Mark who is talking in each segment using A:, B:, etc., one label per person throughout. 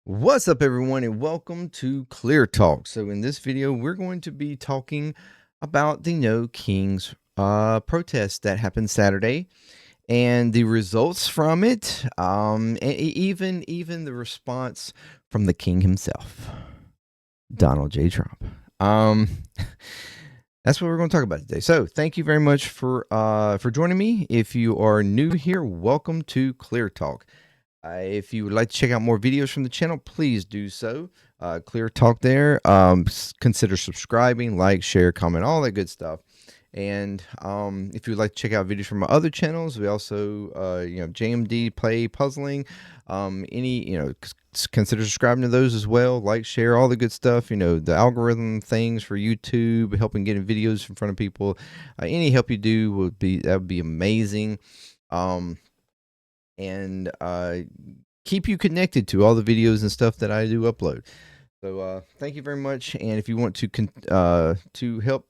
A: What's up, everyone, and welcome to ClearTalk. So in this video, we're going to be talking about the No Kings protest that happened Saturday and the results from it, and even the response from the king himself, Donald J. Trump. That's what we're going to talk about today. So thank you very much for joining me. If you are new here, welcome to ClearTalk. If you would like to check out more videos from the channel, please do so. ClearTalk there. Consider subscribing, like, share, comment, all that good stuff. And if you would like to check out videos from my other channels, we also, JMDPLAY puzzling. Consider subscribing to those as well. Like, share, all the good stuff. The algorithm things for YouTube, helping getting videos in front of people. Any help you do would be amazing. And keep you connected to all the videos and stuff that I do upload. So thank you very much. And if you want to help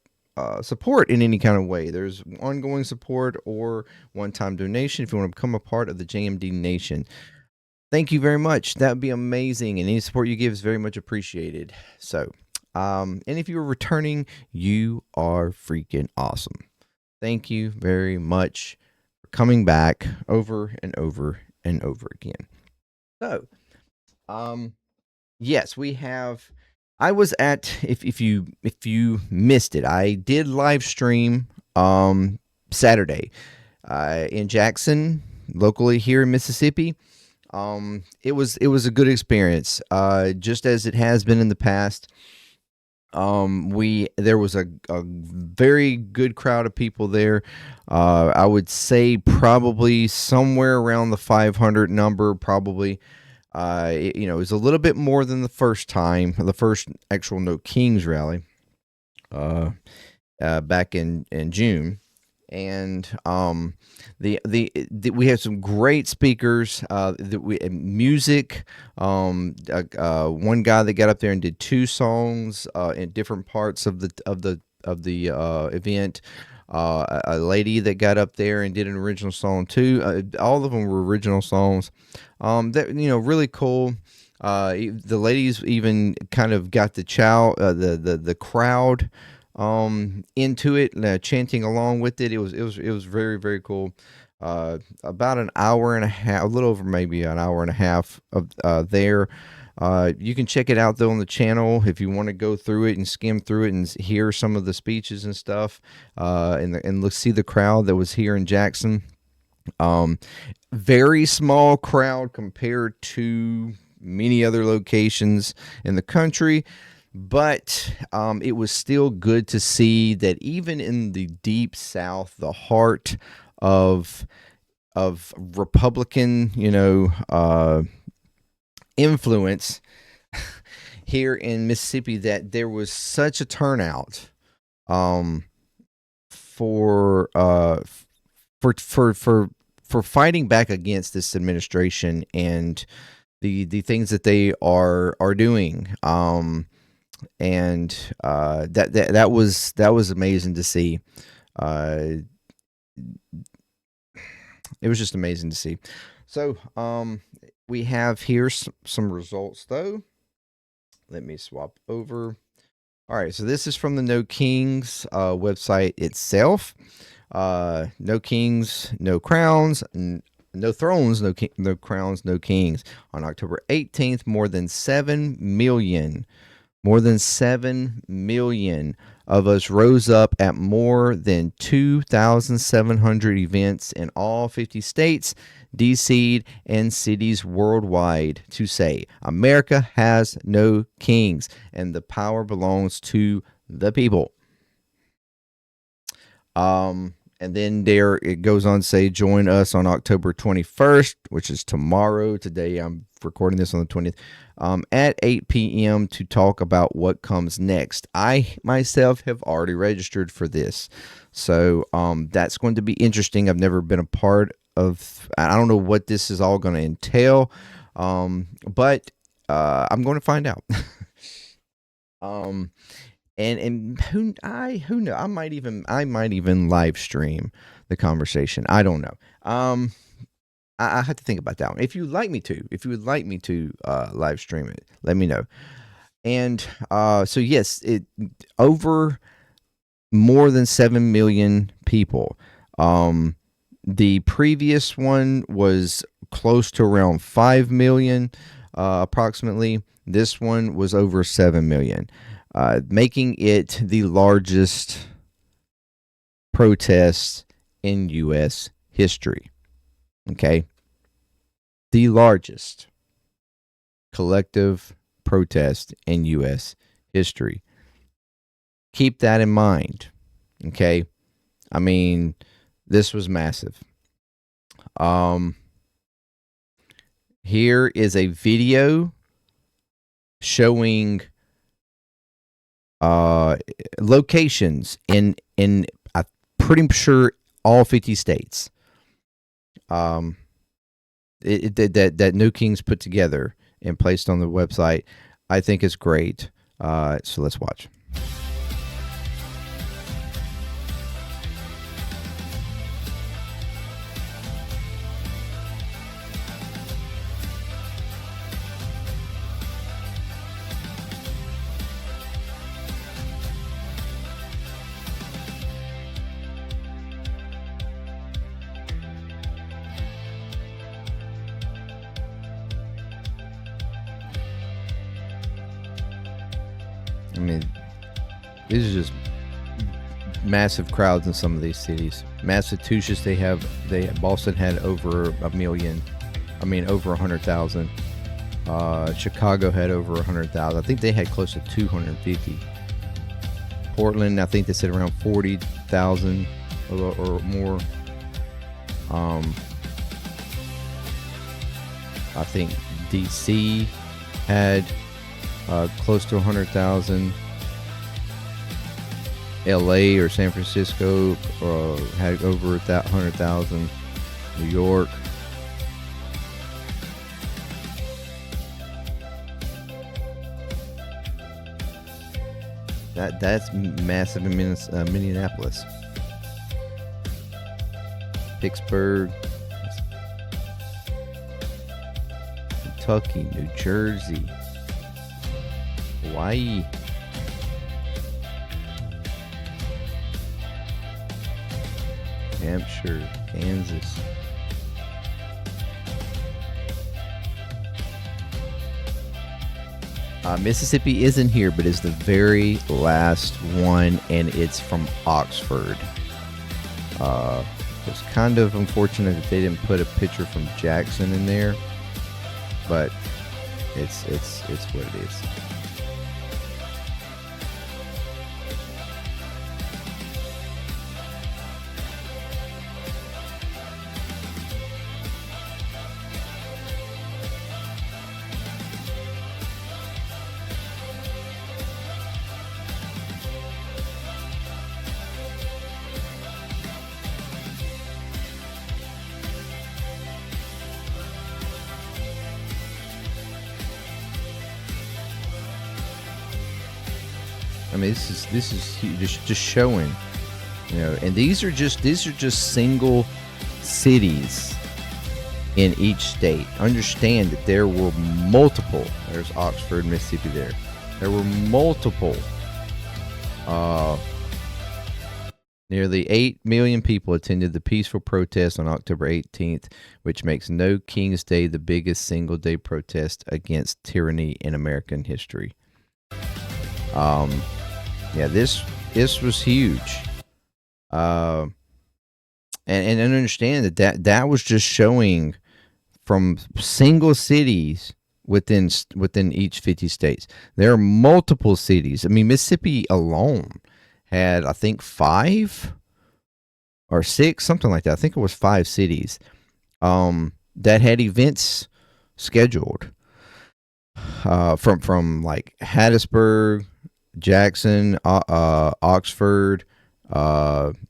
A: support in any kind of way, there's ongoing support or one-time donation if you want to become a part of the JMD Nation. Thank you very much. That would be amazing. And any support you give is very much appreciated. So, and if you're returning, you are freaking awesome. Thank you very much coming back over and over and over again. So, yes, we have. I was at if you missed it, I did live stream Saturday in Jackson, locally here in Mississippi. It was a good experience, just as it has been in the past. There was a very good crowd of people there. I would say probably somewhere around the 500 number, probably. It was a little bit more than the first time, the first actual No Kings rally, back in June. And we had some great speakers. Music. One guy that got up there and did 2 songs in different parts of the event. A lady that got up there and did an original song too. All of them were original songs. That really cool. The ladies even kind of got the crowd into it, chanting along with it. It was very, very cool. About an hour and a half, a little over maybe an hour and a half of there. You can check it out though on the channel if you want to go through it and skim through it and hear some of the speeches and stuff, and see the crowd that was here in Jackson. Very small crowd compared to many other locations in the country. But it was still good to see that even in the deep South, the heart of Republican, influence here in Mississippi, that there was such a turnout for fighting back against this administration and the things that they are doing. And that was amazing to see. It was just amazing to see. So we have here some results though. Let me swap over. All right, so this is from the No Kings website itself. No kings, no crowns. No thrones, no crowns, no kings. On October 18th, more than 7 million of us rose up at more than 2,700 events in all 50 states, D.C., and cities worldwide to say, America has no kings, and the power belongs to the people. And then there it goes on to say, join us on October 21st, which is tomorrow. Today I'm recording this on the 20th, at 8 p.m. to talk about what comes next. I myself have already registered for this. So that's going to be interesting. I've never been a part of, I don't know what this is all going to entail, but I'm going to find out. And who know, I might even live stream the conversation. I don't know. I have to think about that one. If you would like me to live stream it, let me know. And so yes, it over more than 7 million people. The previous one was close to around 5 million, approximately. This one was over 7 million, making it the largest protest in U.S. history. Okay. The largest collective protest in U.S. history. Keep that in mind. Okay. I mean, this was massive. Here is a video showing locations in I'm pretty sure all 50 states. That New Kings put together and placed on the website. I think is great. So let's watch. I mean, these are just massive crowds in some of these cities. Massachusetts, Boston had over 1 million. I mean, over 100,000. Chicago had over 100,000. I think they had close to 250. Portland, I think they said around 40,000 or more. I think DC had close to 100,000. LA or San Francisco had over 100,000. New York. That's massive in Minneapolis. Pittsburgh. Kentucky, New Jersey. Hawaii. Hampshire, Kansas. Mississippi isn't here, but it's the very last one, and it's from Oxford. It's kind of unfortunate that they didn't put a picture from Jackson in there, but it's what it is. I mean, this is just showing, and these are just single cities in each state. Understand that there were multiple. There's Oxford, Mississippi. There were multiple. Nearly 8 million people attended the peaceful protest on October 18th, which makes No King's Day the biggest single-day protest against tyranny in American history. Yeah, this was huge. And understand that was just showing from single cities within each 50 states. There are multiple cities. I mean, Mississippi alone had, I think, 5 or 6, something like that. I think it was 5 cities that had events scheduled from like Hattiesburg, Jackson, Oxford,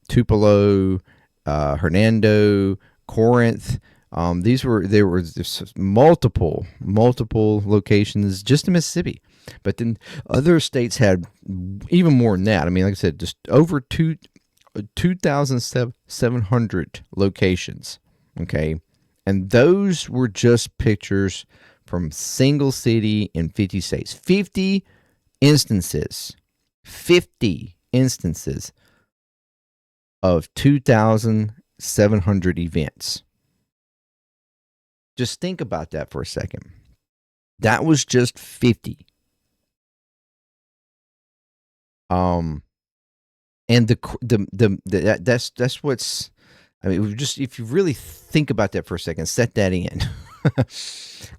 A: Tupelo, Hernando, Corinth. There were multiple locations just in Mississippi, but then other states had even more than that. I mean, like I said, just over 2,700 locations. Okay, And those were just pictures from single city in 50 states. 50 instances. 50 instances of 2,700 events. Just think about that for a second. That was just 50. And that's what's, I mean, just if you really think about that for a second, set that in.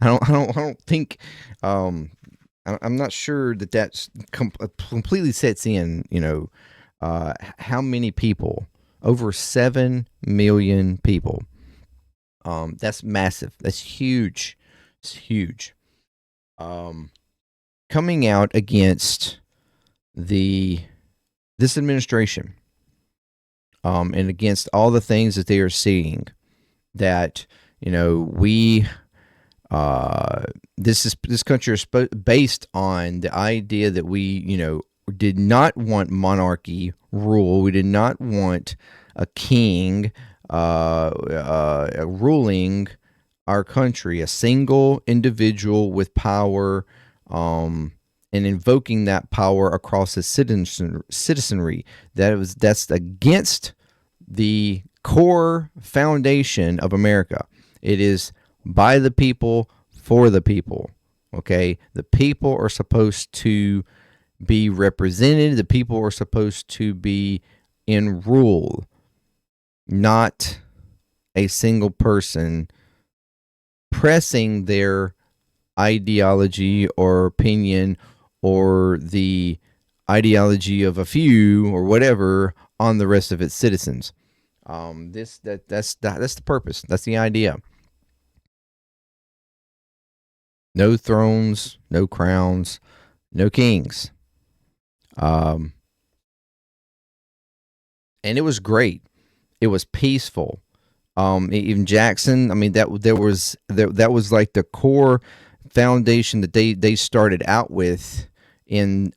A: I don't think, I'm not sure that that's completely sets in. How many people? Over 7 million people. That's massive. That's huge. It's huge. Coming out against this administration, and against all the things that they are seeing, that we this country is based on the idea that we did not want monarchy rule. We did not want a king ruling our country, a single individual with power, and invoking that power across his citizenry. That's against the core foundation of America. It is by the people, for the people. Okay? The people are supposed to be represented. The people are supposed to be in rule, not a single person pressing their ideology or opinion or the ideology of a few or whatever on the rest of its citizens. That's the purpose. That's the idea. No thrones, no crowns, no kings. And it was great. It was peaceful. Even Jackson, I mean, that was like the core foundation that they started out with in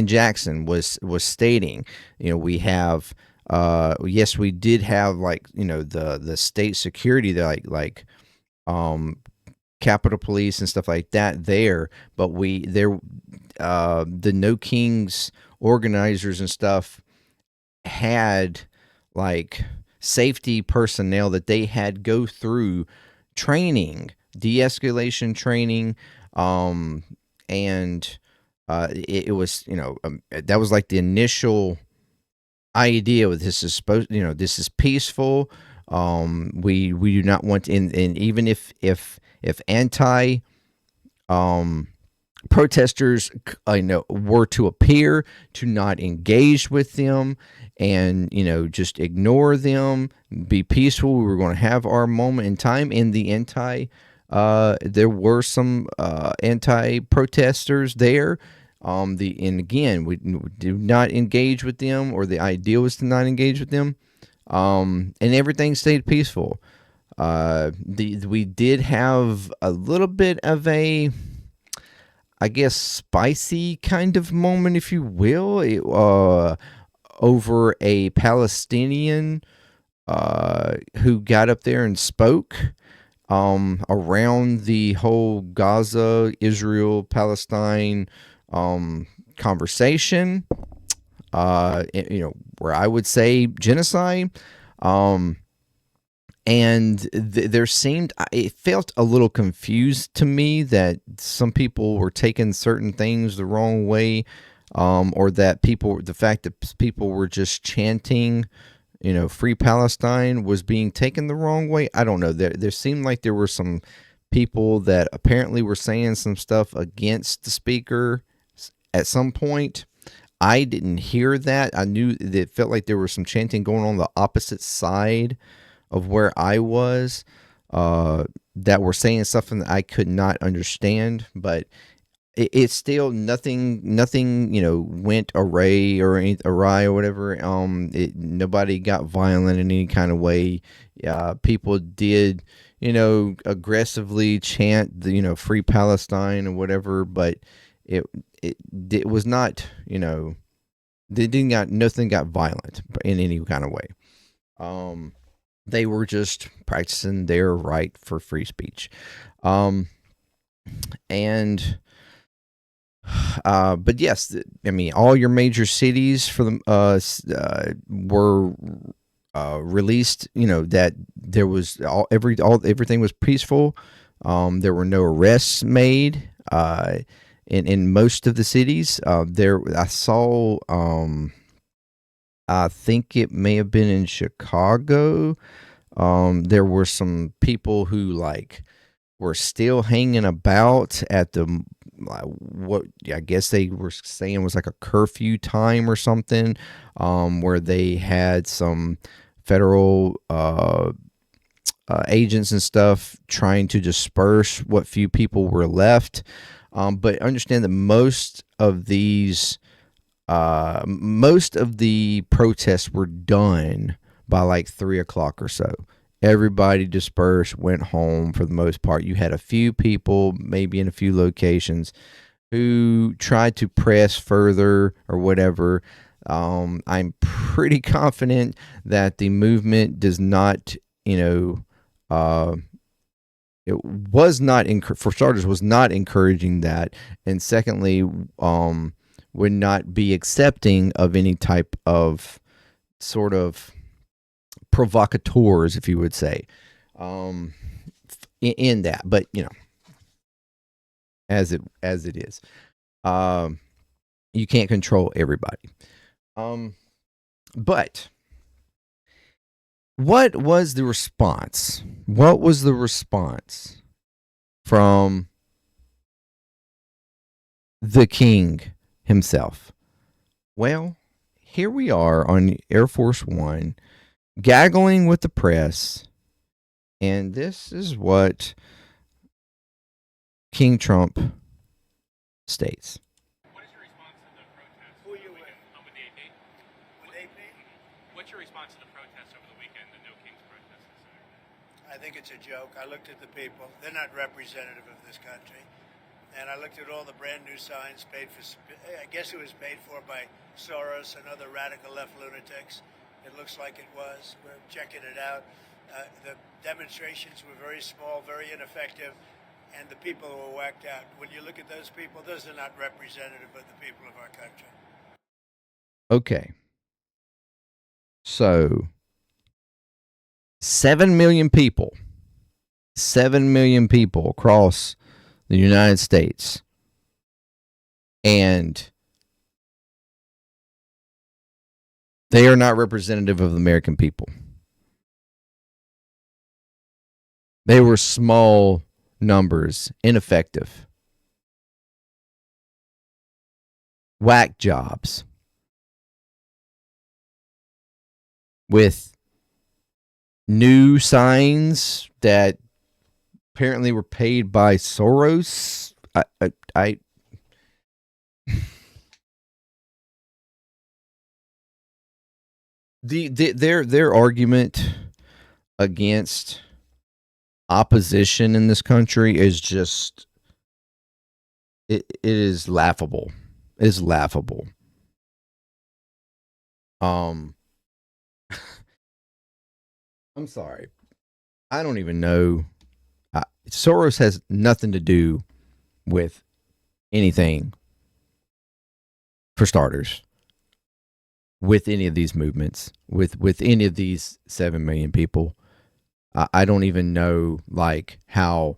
A: Jackson was stating, we have, yes, we did have, like, the state security, like Capitol Police and stuff like that there, but the No Kings organizers and stuff had, like, safety personnel that they had go through training, de-escalation training, and it was, that was like the initial idea with this is supposed, this is peaceful. We do not want to, and even if anti protesters were to appear, to not engage with them and just ignore them, be peaceful. We were going to have our moment in time. In the there were some anti protesters there. And again, we do not engage with them, or the idea was to not engage with them. And everything stayed peaceful. We did have a little bit of a, I guess, spicy kind of moment, if you will, over a Palestinian who got up there and spoke around the whole Gaza, Israel, Palestine conversation, where I would say genocide. And it felt a little confused to me that some people were taking certain things the wrong way, or that the fact that people were just chanting, Free Palestine was being taken the wrong way. I don't know. There seemed like there were some people that apparently were saying some stuff against the speaker at some point. I didn't hear that. I knew that it felt like there was some chanting going on the opposite side of where I was, that were saying something that I could not understand, but it's still nothing, went awry or whatever. Nobody got violent in any kind of way. People did, aggressively chant the, Free Palestine or whatever, but it was not, nothing got violent in any kind of way. They were just practicing their right for free speech. And but yes, I mean, all your major cities for the were released. You know that there was everything was peaceful. There were no arrests made. In most of the cities, there I saw. I think it may have been in Chicago. There were some people who were still hanging about at the what I guess they were saying was like a curfew time or something, where they had some federal agents and stuff trying to disperse what few people were left. But understand that most of the protests were done by like 3 o'clock or so. Everybody dispersed, went home for the most part. You had a few people, maybe in a few locations, who tried to press further or whatever. I'm pretty confident that the movement does not, it was not, for starters, was not encouraging that. And secondly, would not be accepting of any type of sort of provocateurs, if you would say, in that. But as it is, you can't control everybody. But what was the response? What was the response from the king himself? Well, here we are on Air Force One, gaggling with the press, and this is what King Trump states.
B: What is your response to the protests? Who are you with? I'm with the AP. With AP? What's your response to the protests over the weekend, the No Kings protests?
C: I think it's a joke. I looked at the people. They're not representative of this country. And I looked at all the brand new signs paid for, I guess it was paid for by Soros and other radical left lunatics. It looks like it was. We're checking it out. The demonstrations were very small, very ineffective, and the people were whacked out. When you look at those people, those are not representative of the people of our country.
A: Okay. So, 7 million people across the United States, and they are not representative of the American people. They were small numbers, ineffective, whack jobs with new signs that apparently were paid by Soros. Their argument against opposition in this country is just it is laughable. It is laughable. I'm sorry. I don't even know. Soros has nothing to do with anything, for starters, with any of these movements, with any of these 7 million people. I don't even know how.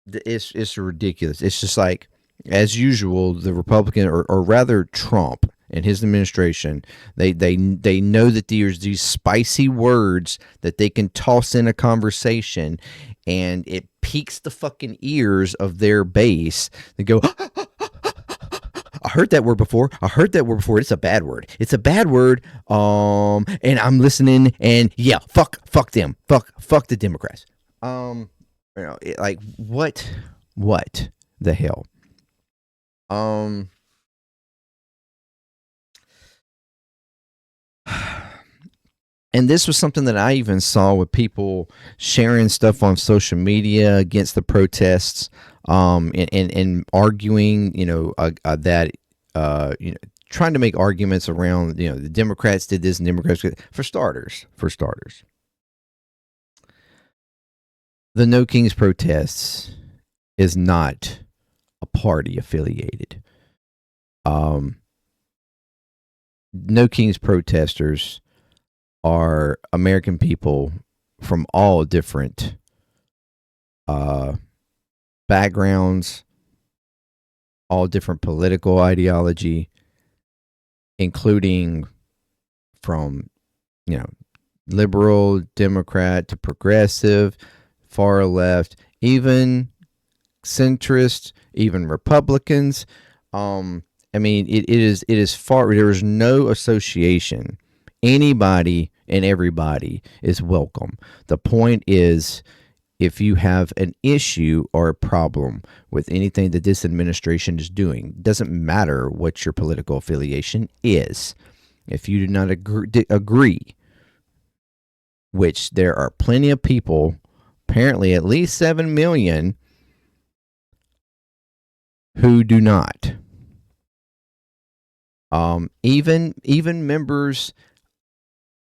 A: It's ridiculous. It's just like, as usual, the Republican, or rather Trump and his administration, they know that there's these spicy words that they can toss in a conversation, and it piques the fucking ears of their base. They go, I heard that word before. It's a bad word. And I'm listening, and yeah, fuck them. Fuck the Democrats. What the hell? And this was something that I even saw with people sharing stuff on social media against the protests, and arguing, that trying to make arguments around, the Democrats did this and Democrats did, for starters. The No Kings protests is not a party affiliated. No Kings protesters are American people from all different backgrounds, all different political ideology, including from, liberal, Democrat to progressive, far left, even centrist, even Republicans. It is far. There is no association. Anybody and everybody is welcome. The point is, if you have an issue or a problem with anything that this administration is doing, doesn't matter what your political affiliation is. If you do not agree, which there are plenty of people, apparently at least 7 million, who do not. Even members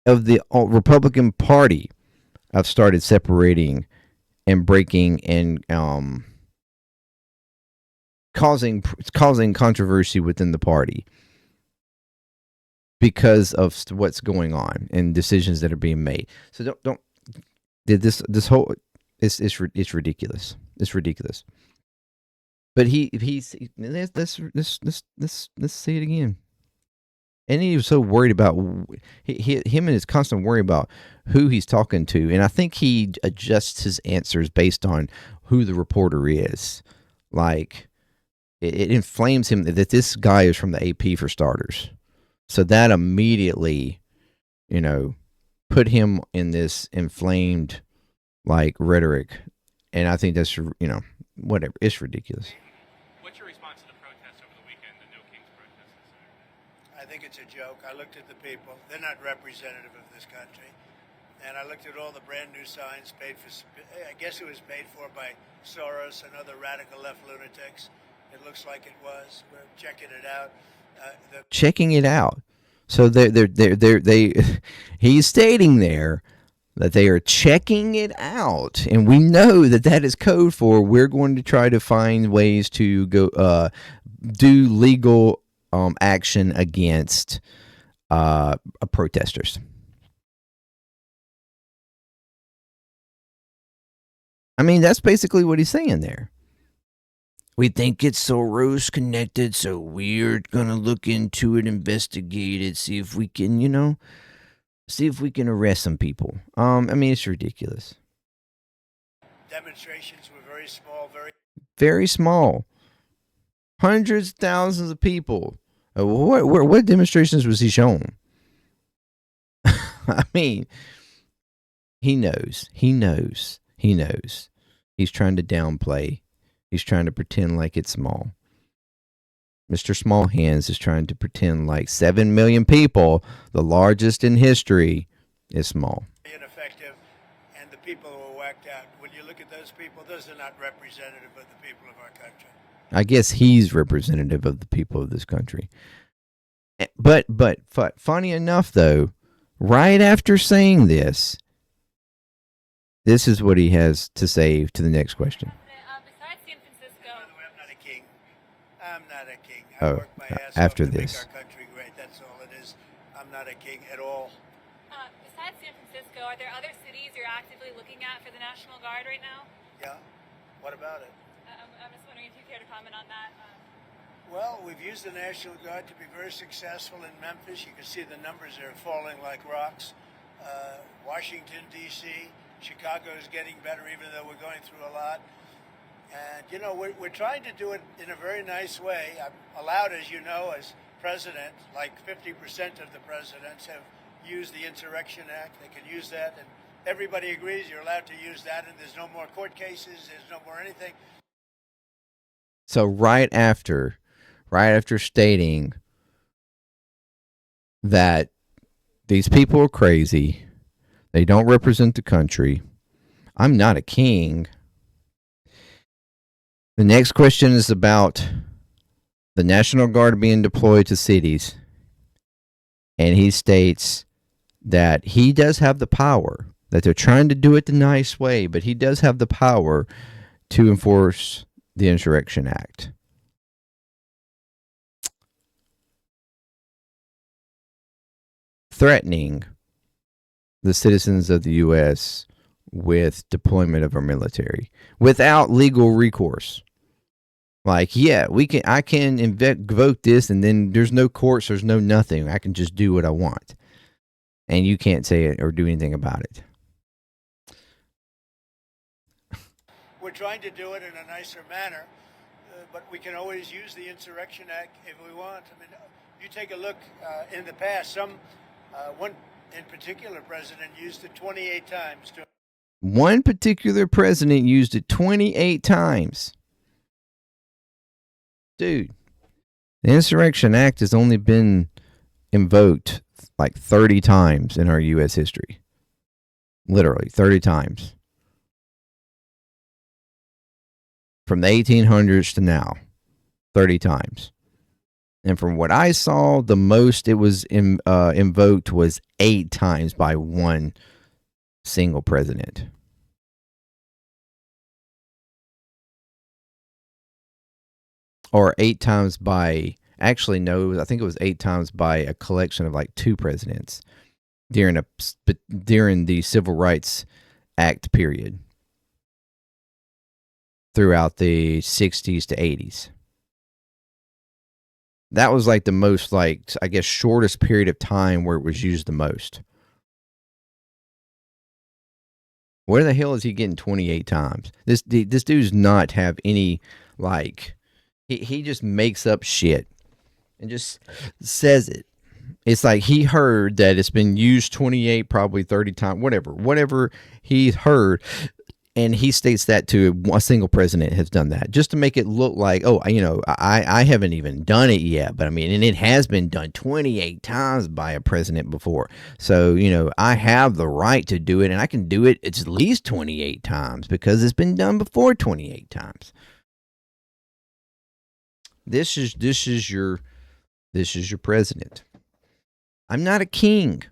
A: of the Republican Party have started separating and breaking and causing controversy within the party because of what's going on and decisions that are being made. So don't this whole it's ridiculous. It's ridiculous. But let's say it again. And he was so worried about him and his constant worry about who he's talking to. And I think he adjusts his answers based on who the reporter is. Like, it inflames him that this guy is from the AP for starters. So that immediately, put him in this inflamed, rhetoric. And I think that's, whatever. It's ridiculous.
B: What's your response to the protests over the weekend, the No Kings protests?
C: I think it's a joke. I looked at the people. They're not representative of this country. And I looked at all the brand new signs paid for, I guess it was paid for by Soros and other radical left lunatics. It looks like it was. We're checking it out.
A: Checking it out. So he's stating there that they are checking it out, and we know that is code for we're going to try to find ways to go do legal action against protesters. I mean, that's basically what he's saying there. We think it's Soros connected, so we're gonna look into it, investigate it, see if we can, arrest some people. It's ridiculous.
C: Demonstrations were very small,
A: very small. Hundreds of thousands of people. What demonstrations was he showing? I mean, he knows. He's trying to downplay. He's trying to pretend like it's small. Mr. Small Hands is trying to pretend like 7 million people, the largest in history, is small.
C: Ineffective, and the people who were whacked out. When you look at those people, those are not representative of the people of our country.
A: I guess he's representative of the people of this country. But funny enough, though, right after saying this is what he has to say to the next question.
C: Besides San Francisco, by the way, I'm not a king.
A: I work my ass after off to this.
C: Make our country great. That's all it is. I'm not a king at all.
D: Besides San Francisco, are there other cities you're actively looking at for the National Guard right now?
C: Yeah. What about it?
D: I'm just wondering if you care to comment on that.
C: Well, we've used the National Guard to be very successful in Memphis. You can see the numbers are falling like rocks. Washington, D.C., Chicago is getting better, even though we're going through a lot. And, we're trying to do it in a very nice way. I'm allowed, as you know, as president, like 50% of the presidents have used the Insurrection Act. They can use that, and everybody agrees you're allowed to use that, and there's no more court cases, there's no more anything.
A: So right after stating that these people are crazy, they don't represent the country, I'm not a king. The next question is about the National Guard being deployed to cities and he states that he does have the power, that they're trying to do it the nice way, but he does have the power to enforce the Insurrection Act. Threatening the citizens of the U.S. with deployment of our military without legal recourse. Like, yeah, I can invoke this, and then there's no courts, there's no nothing. I can just do what I want, and you can't say it or do anything about it.
C: We're trying to do it in a nicer manner, but we can always use the Insurrection Act if we want. I mean, you take a look in the past. One in particular president used it 28 times.
A: One particular president used it 28 times. Dude, the Insurrection Act has only been invoked like 30 times in our U.S. history. Literally, 30 times. From the 1800s to now, 30 times. And from what I saw, the most it was invoked was 8 times by one single president. Or 8 times by, actually no, I think it was 8 times by a collection of like 2 presidents during the Civil Rights Act period throughout the 60s to 80s. That was like the most, like, I guess, shortest period of time where it was used the most. Where the hell is he getting 28 times? This dude's not have any, like, he just makes up shit and just says it. It's like he heard that it's been used 28, probably 30 times, whatever he heard. And he states that to a single president has done that, just to make it look like, oh, I haven't even done it yet. But I mean, and it has been done 28 times by a president before. So, I have the right to do it, and I can do it at least 28 times because it's been done before 28 times. This is your president. I'm not a king.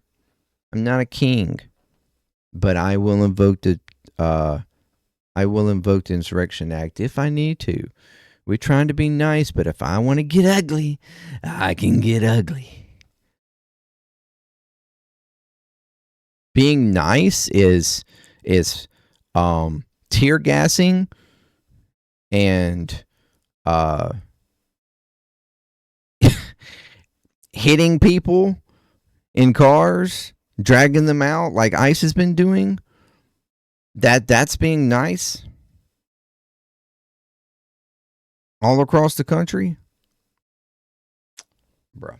A: But I will invoke the Insurrection Act if I need to. We're trying to be nice, but if I want to get ugly, I can get ugly. Being nice is tear gassing and hitting people in cars, dragging them out like ICE has been doing. That's being nice all across the country, bro.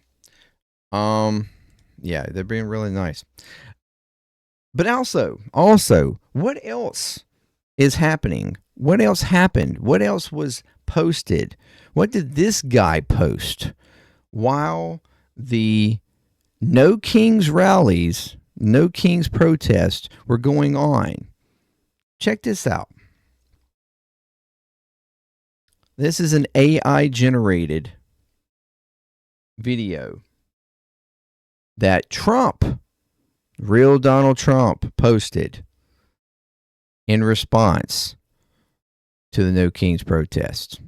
A: Yeah, they're being really nice. But also, what else is happening? What else happened? What else was posted? What did this guy post while the No Kings rallies, No Kings protests were going on? Check this out. This is an AI-generated video that real Donald Trump, posted in response to the No Kings protest.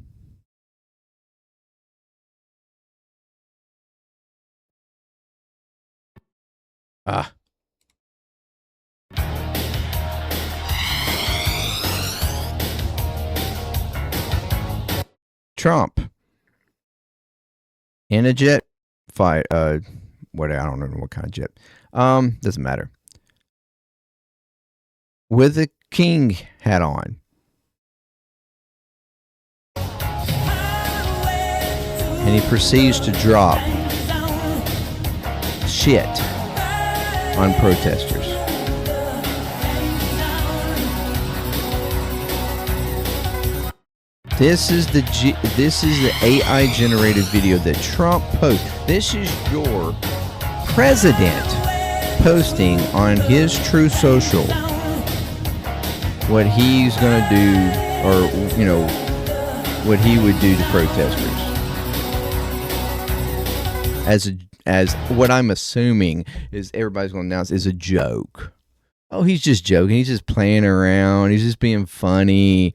A: Trump in a jet fight, I don't know what kind of jet. Doesn't matter. With a king hat on. And he proceeds to drop shit on protesters. This is the AI generated video that Trump posted. This is your president posting on his True Social what he's going to do, or what he would do to protesters as what I'm assuming is everybody's going to announce is a joke. Oh, he's just joking. He's just playing around. He's just being funny.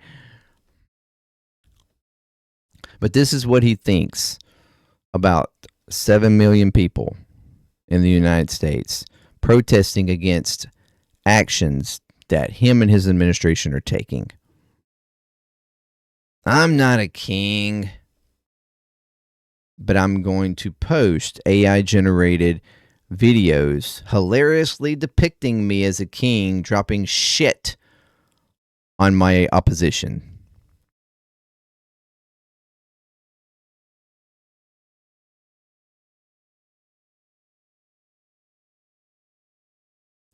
A: But this is what he thinks about 7 million people in the United States protesting against actions that him and his administration are taking. I'm not a king, but I'm going to post AI generated videos hilariously depicting me as a king dropping shit on my opposition.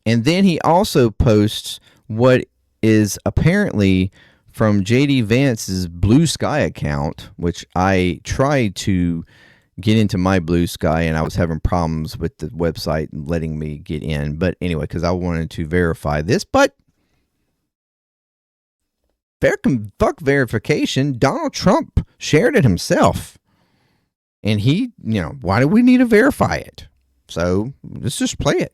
A: And then he also posts what is apparently from JD Vance's Blue Sky account, which I tried to get into my Blue Sky and I was having problems with the website letting me get in. But anyway, because I wanted to verify this, but fuck verification. Donald Trump shared it himself. And he, why do we need to verify it? So let's just play it.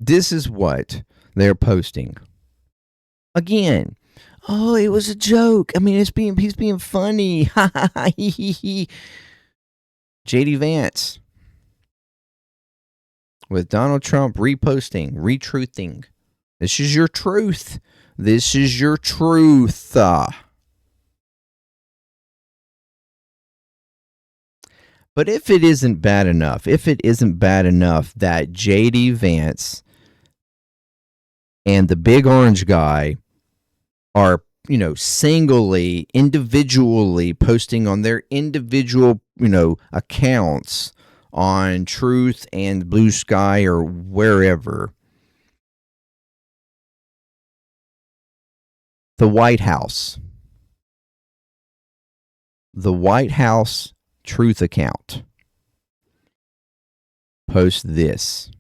A: This is what they're posting. Again, oh, it was a joke. I mean, he's being funny. JD Vance with Donald Trump reposting, retruthing. This is your truth. This is your truth. But if it isn't bad enough that JD Vance and the big orange guy are, singly, individually posting on their individual, accounts on Truth and Blue Sky or wherever, the White House Truth account posts this.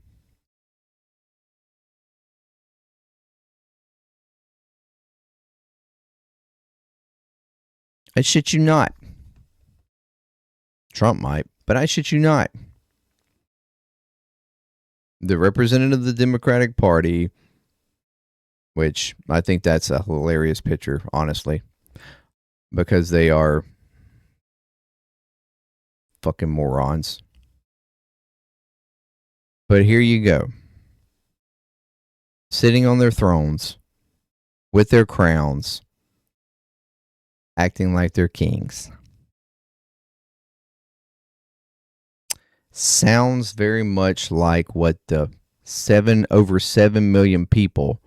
A: I shit you not. Trump might, but I shit you not. The representative of the Democratic Party, which I think that's a hilarious picture, honestly, because they are fucking morons. But here you go. Sitting on their thrones with their crowns, acting like they're kings. Sounds very much like what the over 7 million people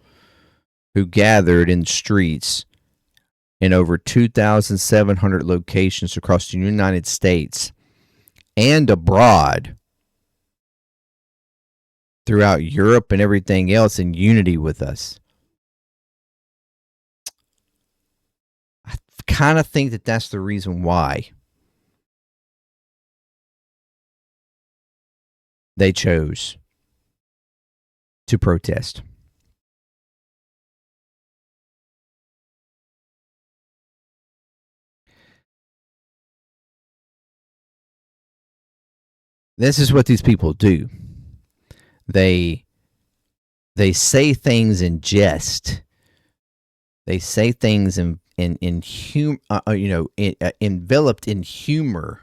A: who gathered in streets in over 2,700 locations across the United States and abroad throughout Europe and everything else in unity with us. I kind of think that that's the reason why they chose to protest. This is what these people do. They say things in jest. They say things in humor, enveloped in humor.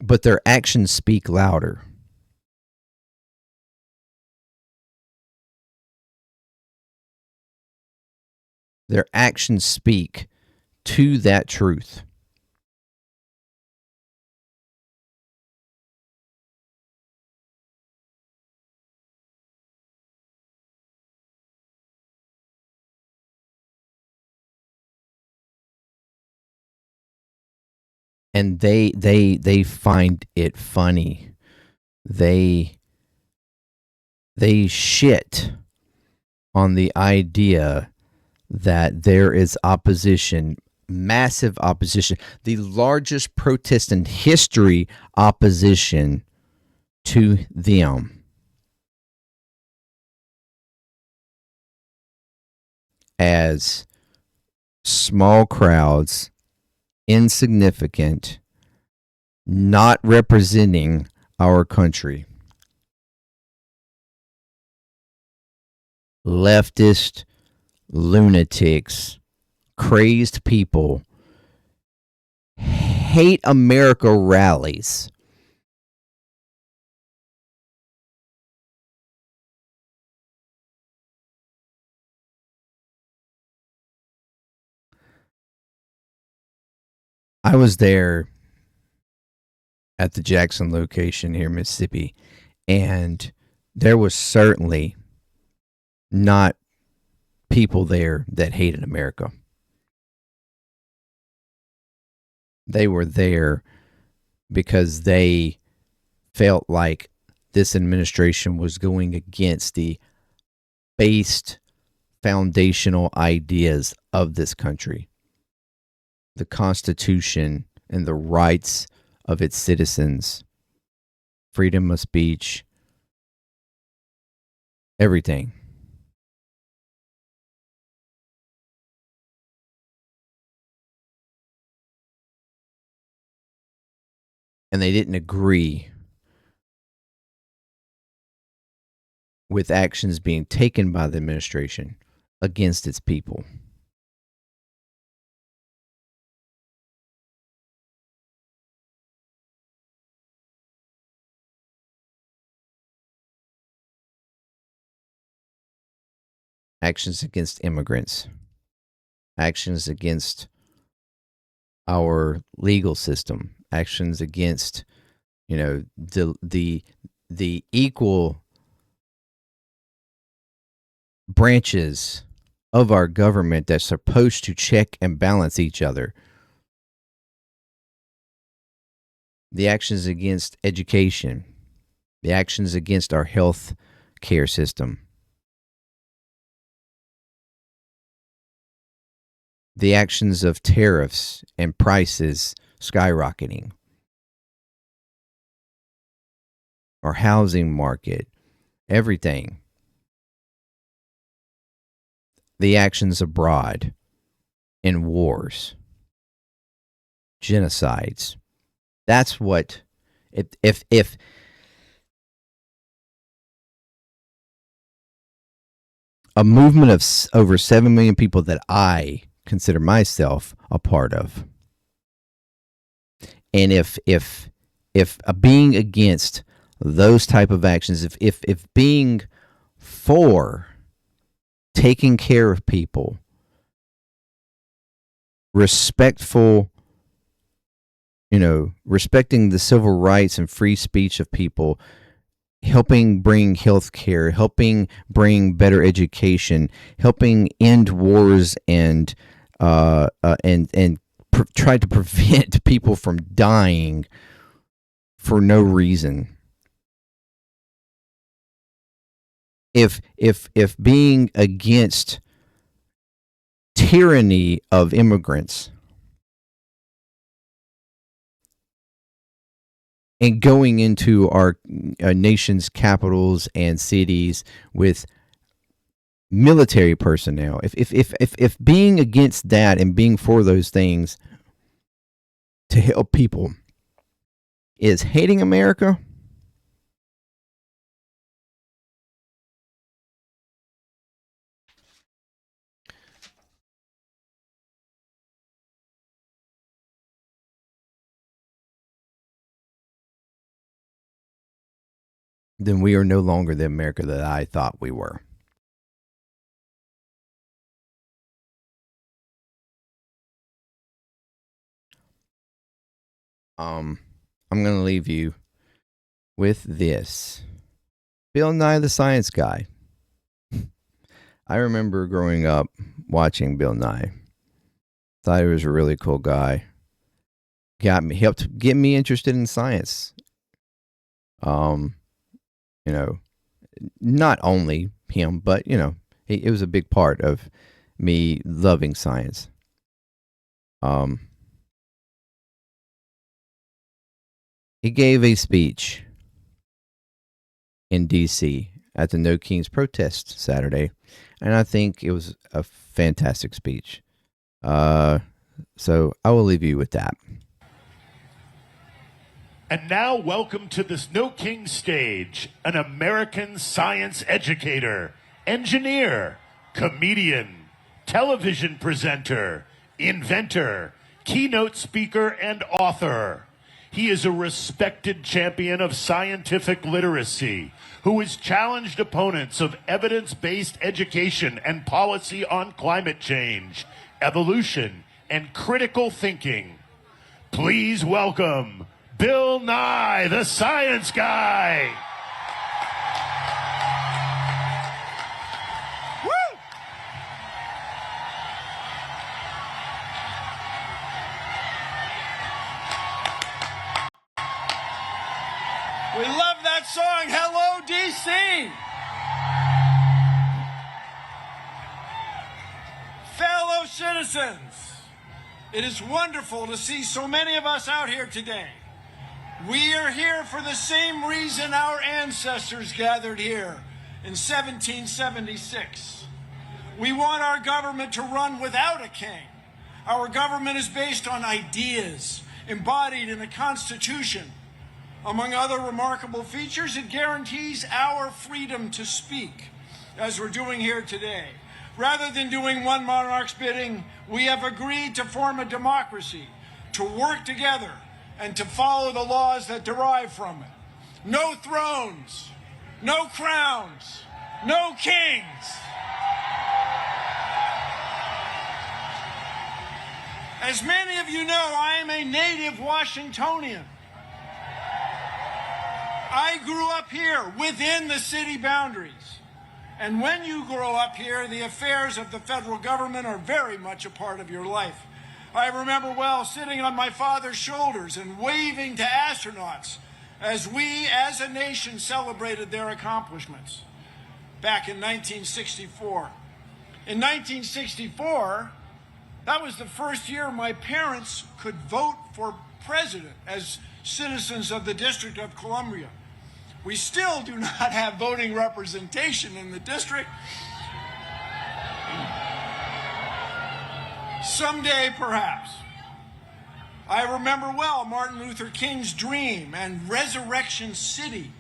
A: But their actions speak louder. Their actions speak to that truth. and they find it funny. They shit on the idea that there is opposition, massive opposition, the largest protest in history, opposition to them as small crowds, insignificant, not representing our country. Leftist lunatics, crazed people, hate America rallies. I was there at the Jackson location here in Mississippi, and there was certainly not people there that hated America. They were there because they felt like this administration was going against the based foundational ideas of this country, the Constitution and the rights of its citizens, freedom of speech, everything. And they didn't agree with actions being taken by the administration against its people. Actions against immigrants, actions against our legal system, actions against, the equal branches of our government that's supposed to check and balance each other. The actions against education, the actions against our health care system, the actions of tariffs and prices skyrocketing, our housing market, everything. The actions abroad in wars, genocides. That's what, if a movement of over 7 million people that I consider myself a part of, and if being against those type of actions, if being for taking care of people, respectful, respecting the civil rights and free speech of people, helping bring health care, helping bring better education, helping end wars and try to prevent people from dying for no reason. If being against tyranny of immigrants and going into our nation's capitals and cities with military personnel, if being against that and being for those things to help people is hating America, then we are no longer the America that I thought we were. I'm going to leave you with this. Bill Nye the Science Guy. I remember growing up watching Bill Nye. Thought he was a really cool guy. helped get me interested in science. You know, not only him, but it was a big part of me loving science. He gave a speech in D.C. at the No Kings protest Saturday, and I think it was a fantastic speech. So I will leave you with that.
E: And now, welcome to this No King stage, an American science educator, engineer, comedian, television presenter, inventor, keynote speaker, and author. He is a respected champion of scientific literacy who has challenged opponents of evidence-based education and policy on climate change, evolution, and critical thinking. Please welcome Bill Nye, the Science Guy.
F: Woo! We love that song, Hello, DC. Fellow citizens, it is wonderful to see so many of us out here today. We are here for the same reason our ancestors gathered here in 1776. We want our government to run without a king. Our government is based on ideas embodied in the Constitution. Among other remarkable features, it guarantees our freedom to speak, as we're doing here today. Rather than doing one monarch's bidding, we have agreed to form a democracy, to work together, and to follow the laws that derive from it. No thrones, no crowns, no kings. As many of you know, I am a native Washingtonian. I grew up here within the city boundaries. And when you grow up here, the affairs of the federal government are very much a part of your life. I remember well sitting on my father's shoulders and waving to astronauts as we, as a nation, celebrated their accomplishments back in 1964. In 1964, that was the first year my parents could vote for president as citizens of the District of Columbia. We still do not have voting representation in the district. Someday, perhaps. I remember well Martin Luther King's dream and Resurrection City,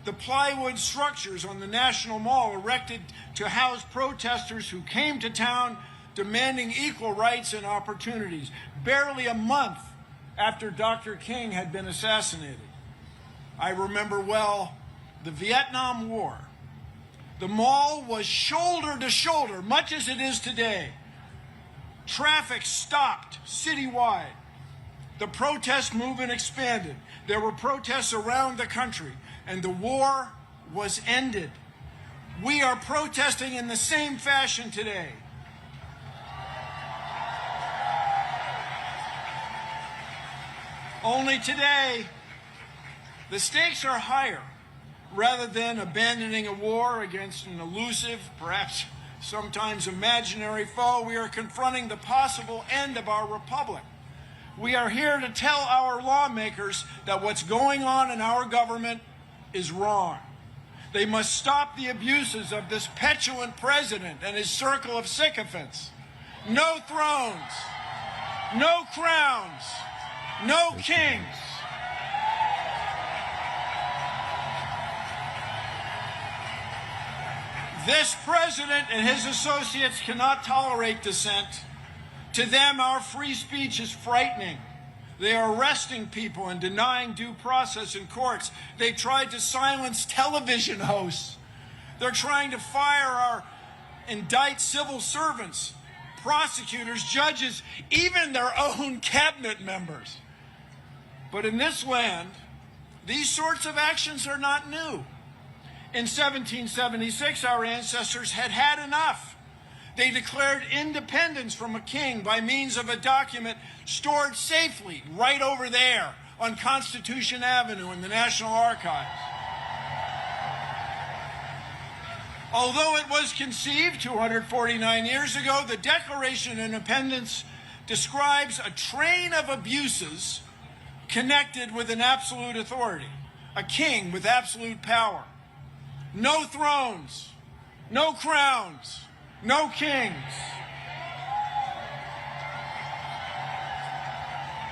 F: the plywood structures on the National Mall erected to house protesters who came to town demanding equal rights and opportunities, barely a month after Dr. King had been assassinated. I remember well the Vietnam War. The mall was shoulder to shoulder, much as it is today. Traffic stopped citywide. The protest movement expanded. There were protests around the country, and the war was ended. We are protesting in the same fashion today. Only today, the stakes are higher. Rather than abandoning a war against an elusive, perhaps sometimes imaginary foe, we are confronting the possible end of our republic. We are here to tell our lawmakers that what's going on in our government is wrong. They must stop the abuses of this petulant president and his circle of sycophants. No thrones, no crowns, no kings. This president and his associates cannot tolerate dissent. To them, our free speech is frightening. They are arresting people and denying due process in courts. They tried to silence television hosts. They're trying to indict civil servants, prosecutors, judges, even their own cabinet members. But in this land, these sorts of actions are not new. In 1776, our ancestors had had enough. They declared independence from a king by means of a document stored safely right over there on Constitution Avenue in the National Archives. Although it was conceived 249 years ago, the Declaration of Independence describes a train of abuses connected with an absolute authority, a king with absolute power. No thrones, no crowns, no kings.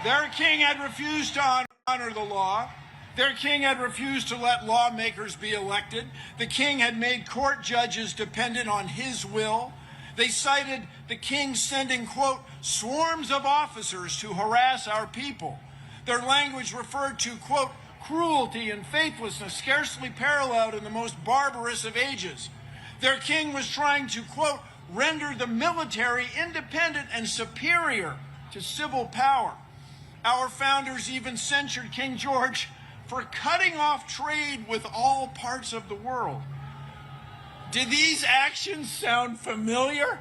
F: Their king had refused to honor the law. Their king had refused to let lawmakers be elected. The king had made court judges dependent on his will. They cited the king sending, quote, swarms of officers to harass our people. Their language referred to, quote, cruelty and faithlessness scarcely paralleled in the most barbarous of ages. Their king was trying to, quote, render the military independent and superior to civil power. Our founders even censured King George for cutting off trade with all parts of the world. Did these actions sound familiar?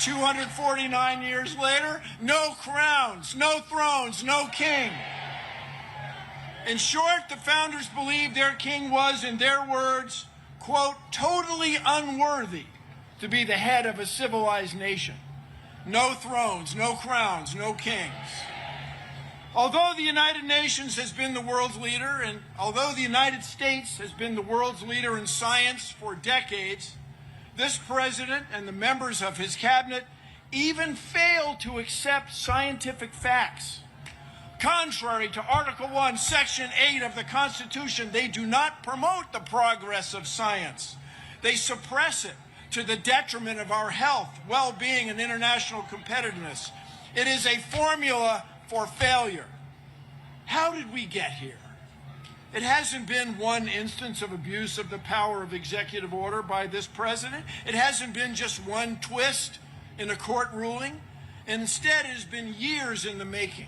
F: 249 years later, no crowns, no thrones, no king. In short, the founders believed their king was, in their words, quote, totally unworthy to be the head of a civilized nation. No thrones, no crowns, no kings. Although the United Nations has been the world's leader, and although the United States has been the world's leader in science for decades, this president and the members of his cabinet even fail to accept scientific facts. Contrary to Article 1, Section 8 of the Constitution, they do not promote the progress of science. They suppress it to the detriment of our health, well-being, and international competitiveness. It is a formula for failure. How did we get here? It hasn't been one instance of abuse of the power of executive order by this president. It hasn't been just one twist in a court ruling. Instead, it has been years in the making.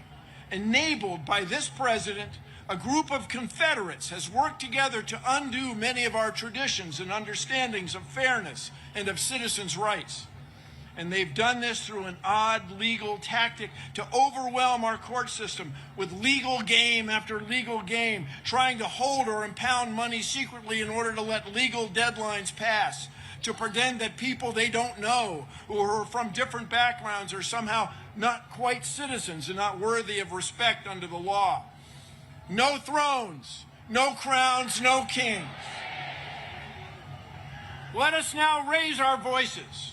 F: Enabled by this president, a group of Confederates has worked together to undo many of our traditions and understandings of fairness and of citizens' rights. And they've done this through an odd legal tactic to overwhelm our court system with legal game after legal game, trying to hold or impound money secretly in order to let legal deadlines pass, to pretend that people they don't know, who are from different backgrounds, are somehow not quite citizens and not worthy of respect under the law. No thrones, no crowns, no kings. Let us now raise our voices.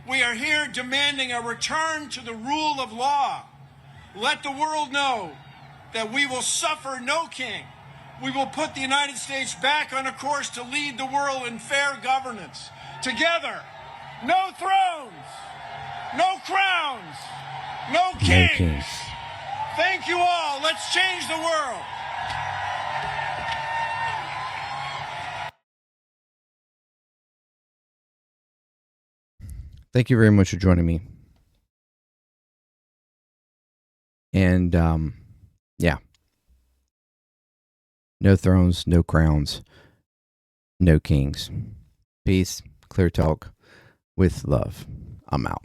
F: We are here demanding a return to the rule of law. Let the world know that we will suffer no king. We will put the United States back on a course to lead the world in fair governance. Together, no thrones, no crowns, no kings. Thank you all. Let's change the world.
A: Thank you very much for joining me. And yeah, no thrones, no crowns, no kings. Peace, clear talk with love. I'm out.